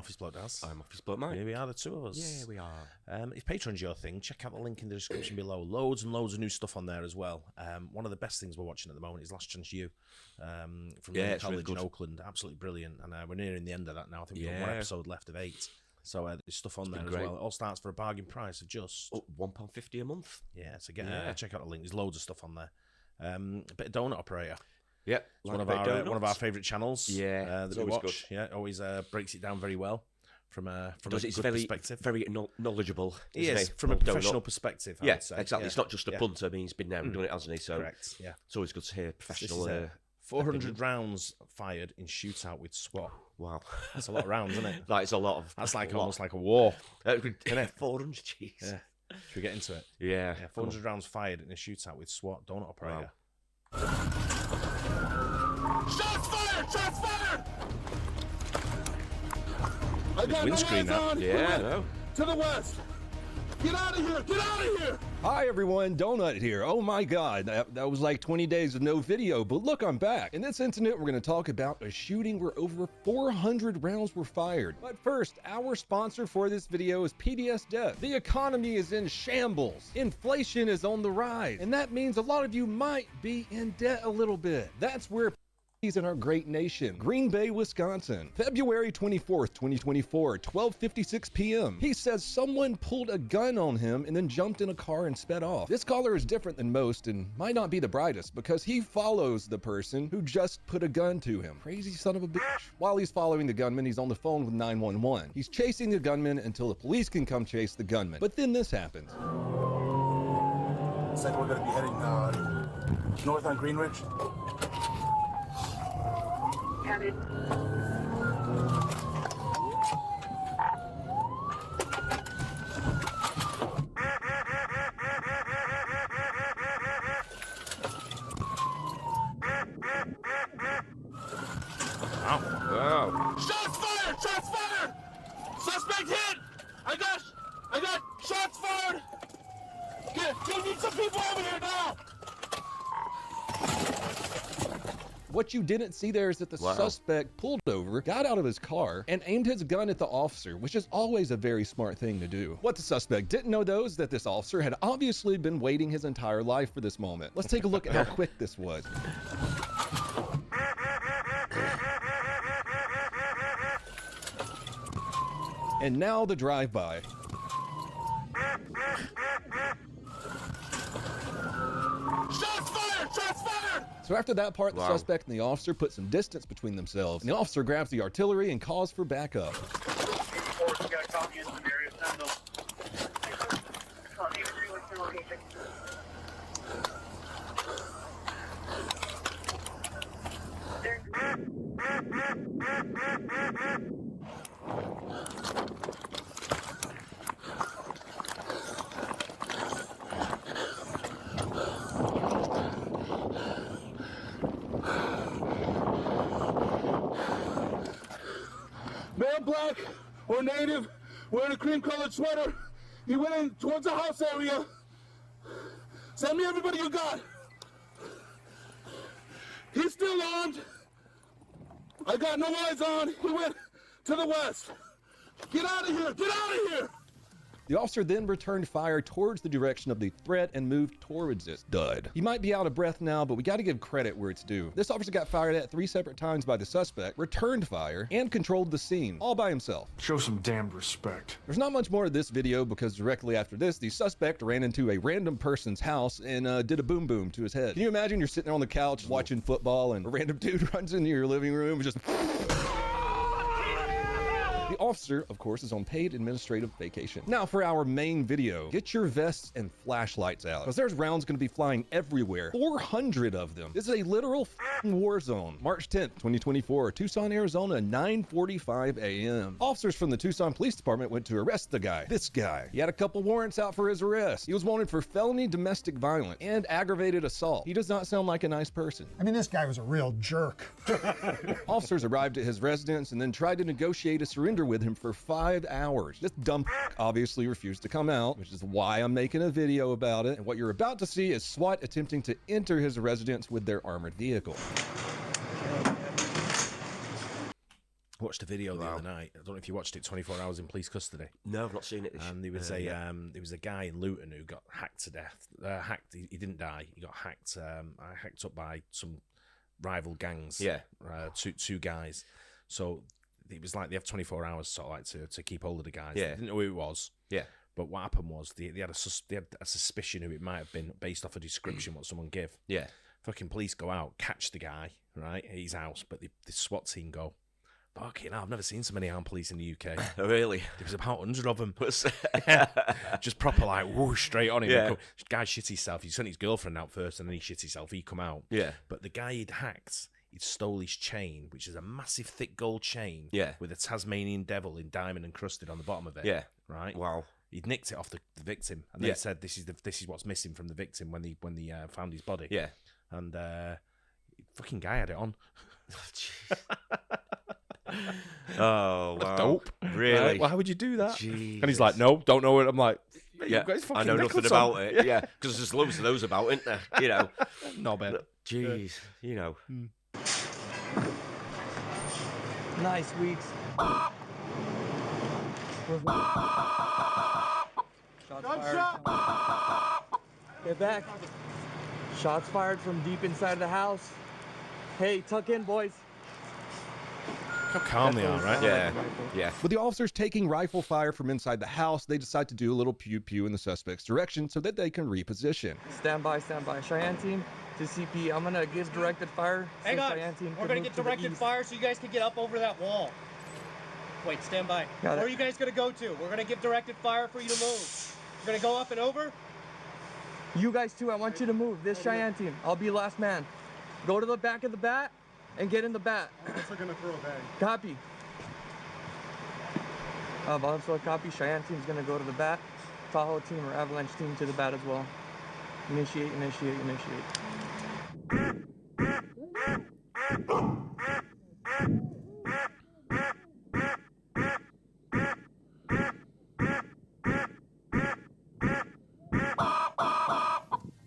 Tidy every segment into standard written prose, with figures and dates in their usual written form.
Office Bloke Daz. I'm Office Bloke Mike. Here we are, the two of us. Yeah, we are. If Patreon's your thing, check out the link in the description below. Loads and loads of new stuff on there as well. One of the best things we're watching at the moment is Last Chance U from College really in Oakland. Absolutely brilliant. And we're nearing the end of that now. I think we've got one episode left of 8. So there's stuff on there as well. It all starts for a bargain price of just £1.50 a month. Yeah, so check out the link. There's loads of stuff on there. A bit of Donut Operator. Yeah, it's one of our favourite channels. Yeah, that we watch. Good. Yeah, always breaks it down very well from a good perspective. Very knowledgeable. Yes, from a professional perspective. I would say. Exactly. Yeah. It's not just a punter. I mean, he's been there and done it, hasn't he? So correct. Yeah, it's always good to hear professional. 400 rounds fired in Shootout with SWAT. Wow, that's a lot of rounds, isn't it? That is a lot of. That's like almost like a war. 400, jeez. Yeah. Should we get into it? Yeah. 400 rounds fired in a Shootout with SWAT. Donut Operator. Wow. Shots fired! Shots fired! I got windscreen no now. On. Yeah, no. To the west. Get out of here! Get out of here! Hi everyone, Donut here. Oh my god, that was like 20 days of no video, but look, I'm back. In this incident, we're going to talk about a shooting where over 400 rounds were fired. But first, our sponsor for this video is PDS Debt. The economy is in shambles. Inflation is on the rise, and that means a lot of you might be in debt a little bit. That's where he's in our great nation, Green Bay, Wisconsin. February 24th, 2024, 12:56 p.m. He says someone pulled a gun on him and then jumped in a car and sped off. This caller is different than most and might not be the brightest because he follows the person who just put a gun to him. Crazy son of a bitch. While he's following the gunman, he's on the phone with 911. He's chasing the gunman until the police can come chase the gunman. But then this happens. Looks like we're going to be heading north on Greenridge. Counted. Wow. Shots fired! Shots fired! Suspect hit! I got shots fired! Get me some people over here now! What you didn't see there is that the suspect pulled over, got out of his car, and aimed his gun at the officer, which is always a very smart thing to do. What the suspect didn't know, though, is that this officer had obviously been waiting his entire life for this moment. Let's take a look at how quick this was. And now the drive-by. Shots fired! Shots fired! So after that part, the suspect and the officer put some distance between themselves, and the officer grabs the artillery and calls for backup. Male black or native, wearing a cream-colored sweater. He went in towards the house area. Send me everybody you got. He's still armed. I got no eyes on. He went to the west. Get out of here! Get out of here! The officer then returned fire towards the direction of the threat and moved towards it. Dud. He might be out of breath now, but we got to give credit where it's due. This officer got fired at 3 separate times by the suspect, returned fire, and controlled the scene, all by himself. Show some damned respect. There's not much more to this video because directly after this, the suspect ran into a random person's house and did a boom boom to his head. Can you imagine you're sitting there on the couch watching football and a random dude runs into your living room and just... The officer, of course, is on paid administrative vacation. Now for our main video, get your vests and flashlights out because there's rounds going to be flying everywhere. 400 of them. This is a literal war zone. March 10th, 2024, Tucson, Arizona, 9:45 a.m. Officers from the Tucson Police Department went to arrest the guy. This guy. He had a couple warrants out for his arrest. He was wanted for felony domestic violence and aggravated assault. He does not sound like a nice person. I mean, this guy was a real jerk. Officers arrived at his residence and then tried to negotiate a surrender with him for 5 hours. This dumb obviously refused to come out, which is why I'm making a video about it. And what you're about to see is SWAT attempting to enter his residence with their armored vehicle. I watched a video the other night. I don't know if you watched it. 24 Hours in Police Custody. No, I've not seen it. And there was a guy in Luton who got hacked to death. He didn't die. He got hacked up by some rival gangs. Yeah. Two guys. So it was like they have 24 hours sort of like to keep hold of the guys. Yeah. They didn't know who it was. Yeah. But what happened was they had a suspicion who it might have been based off a description what someone gave. Yeah. Fucking police go out, catch the guy, right, at his house, but the SWAT team go, fucking hell, I've never seen so many armed police in the UK. Oh, really? There was about 100 of them. Just proper like, whoosh, straight on him. Yeah. Guy shit himself. He sent his girlfriend out first and then he shit himself. He come out. Yeah. But the guy he'd hacked, he'd stole his chain, which is a massive thick gold chain with a Tasmanian devil in diamond encrusted on the bottom of it. Yeah. Right? Wow. He'd nicked it off the victim, and they said this is what's missing from the victim when they found his body. Yeah. And fucking guy had it on. Oh, wow. Dope. Really? Right? Why would you do that? Jesus. And he's like, no, don't know it. I'm like, Yeah, I know nothing about it. Yeah, because there's loads of those about, isn't there? You know. No, man. Jeez, you know. Nice weeks. Shots fired. Get back. Shots fired from deep inside the house. Hey, tuck in, boys. How calm they are, right? Yeah, yeah. With the officers taking rifle fire from inside the house, they decide to do a little pew-pew in the suspect's direction so that they can reposition. Stand by, stand by. Cheyenne team to CP. I'm gonna give directed fire. Hang so on. Cheyenne team We're can gonna move get to the directed east. fire so you guys can get up over that wall. Wait, stand by. Got Where it. are you guys gonna go to? We're gonna give directed fire for you to move. You're gonna go up and over? You guys too, I want you to move. This Cheyenne team. I'll be last man. Go to the back of the bat and get in the bat. I'm also gonna throw a bag. Copy. Also copy. Cheyenne team's gonna go to the bat. Tahoe team or Avalanche team to the bat as well. Initiate, initiate, initiate.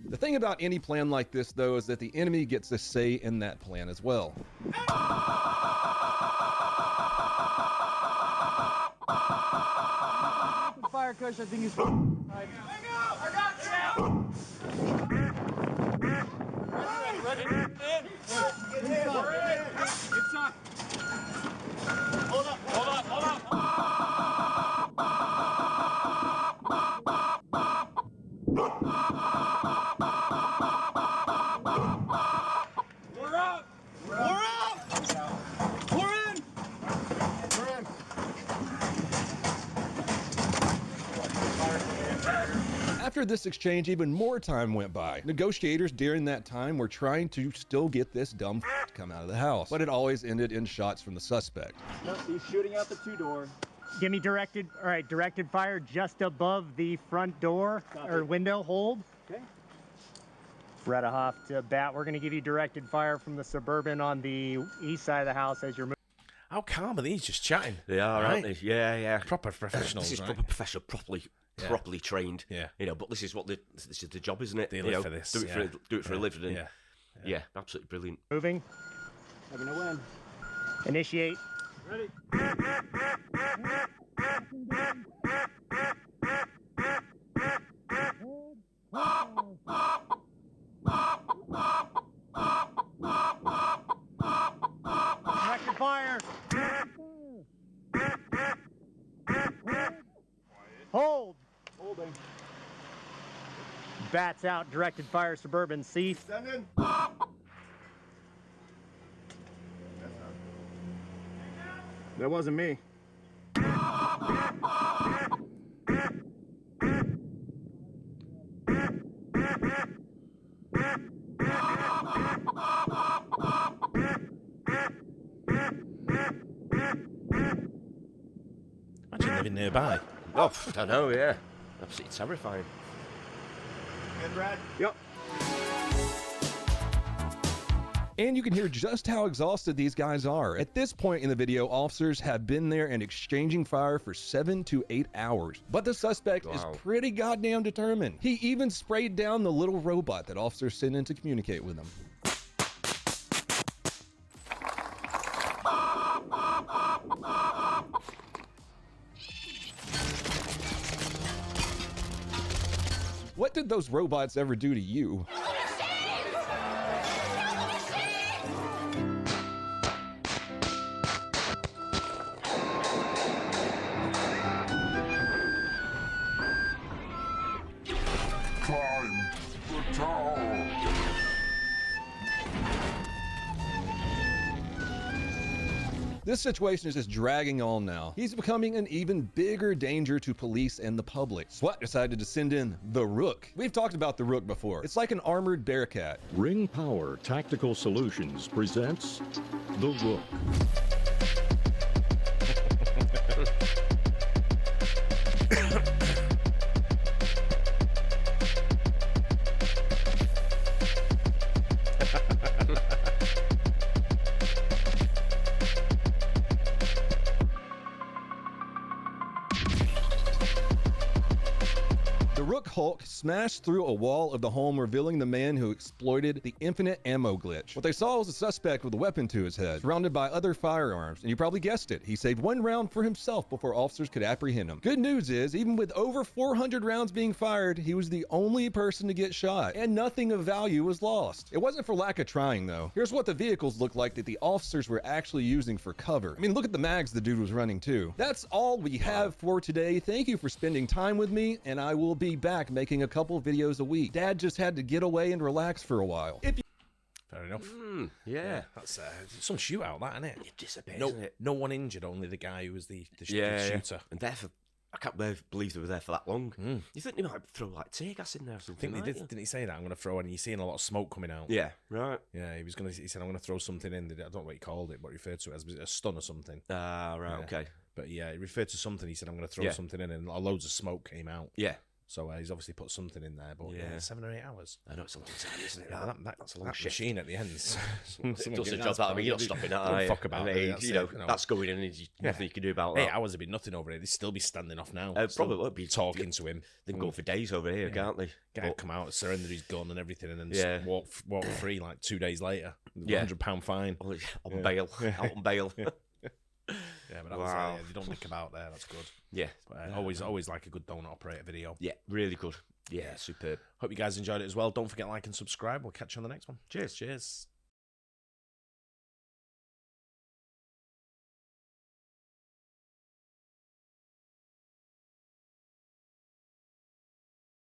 The thing about any plan like this, though, is that the enemy gets a say in that plan as well. Fire Kush, I think he's After this exchange, even more time went by. Negotiators during that time were trying to still get this dumb to come out of the house, but it always ended in shots from the suspect. Nope, he's shooting out the 2 door. Give me directed fire just above the front door or window. Hold. Okay. Redahoff to bat. We're gonna give you directed fire from the Suburban on the east side of the house as you're moving. How calm are these? Just chatting. They are, aren't they? Yeah, yeah. Proper professionals, This is right? proper professional, properly trained. Yeah. You know, but this is the job, isn't it? They You live know, for this, Do it yeah. do it for a living. And, Yeah. yeah, absolutely brilliant. Moving. They're gonna win. Initiate. Ready? Directed fire. Hold. Holding. Bats out. Directed fire. Suburban cease. Send in. That wasn't me. Imagine living nearby. Oh, I know, yeah. Absolutely terrifying. Good, Brad? Yep. And you can hear just how exhausted these guys are. At this point in the video, officers have been there and exchanging fire for 7 to 8 hours. But the suspect is Wow. pretty goddamn determined. He even sprayed down the little robot that officers sent in to communicate with him. those robots ever do to you? Climb the tower. This situation is just dragging on now. He's becoming an even bigger danger to police and the public. SWAT decided to send in the Rook. We've talked about the Rook before. It's like an armored bearcat. Ring Power Tactical Solutions presents the Rook. The Rook Hulk smashed through a wall of the home, revealing the man who exploited the infinite ammo glitch. What they saw was a suspect with a weapon to his head, surrounded by other firearms, and you probably guessed it, he saved one round for himself before officers could apprehend him. Good news is, even with over 400 rounds being fired, he was the only person to get shot, and nothing of value was lost. It wasn't for lack of trying, though. Here's what the vehicles looked like that the officers were actually using for cover. I mean, look at the mags the dude was running, too. That's all we have for today. Thank you for spending time with me, and I will be back making a couple videos a week. Dad just had to get away and relax for a while. Fair enough. Yeah. That's some shootout, that, isn't it? It disappears, No, isn't it? no one injured, only the guy who was the Yeah. shooter. And therefore, I can't believe they were there for that long. You think they might throw like tear gas in there or I something? think they did, didn't he say that? I'm going to throw, and you're seeing a lot of smoke coming out. Yeah, right. Yeah, he said, I'm going to throw something in. I don't know what he called it, but he referred to it as a stun or something. Ah, right, Yeah. okay. But yeah, he referred to something. He said, I'm going to throw something in, and loads of smoke came out. Yeah. So he's obviously put something in there, but yeah, 7 or 8 hours. I know it's a long time, isn't it? Yeah, That's a long that shift. machine at the end. It does the job that. I mean, you're not stopping that, Don't are you? fuck about I mean, it. you know, that's going in, and there's nothing you can do about that. 8 hours would be nothing over it. They'd still be standing off now. Probably would be talking to him. They can go for days over here, can't they? Guy would come out, surrender his gun and everything, and then just walk free like 2 days later. £100 fine. On bail. Out on bail. Yeah, but that's you don't think about there. That's good. Yeah. But, always like a good donut operator video. Yeah, really good. Yeah, superb. Hope you guys enjoyed it as well. Don't forget to like and subscribe. We'll catch you on the next one. Cheers.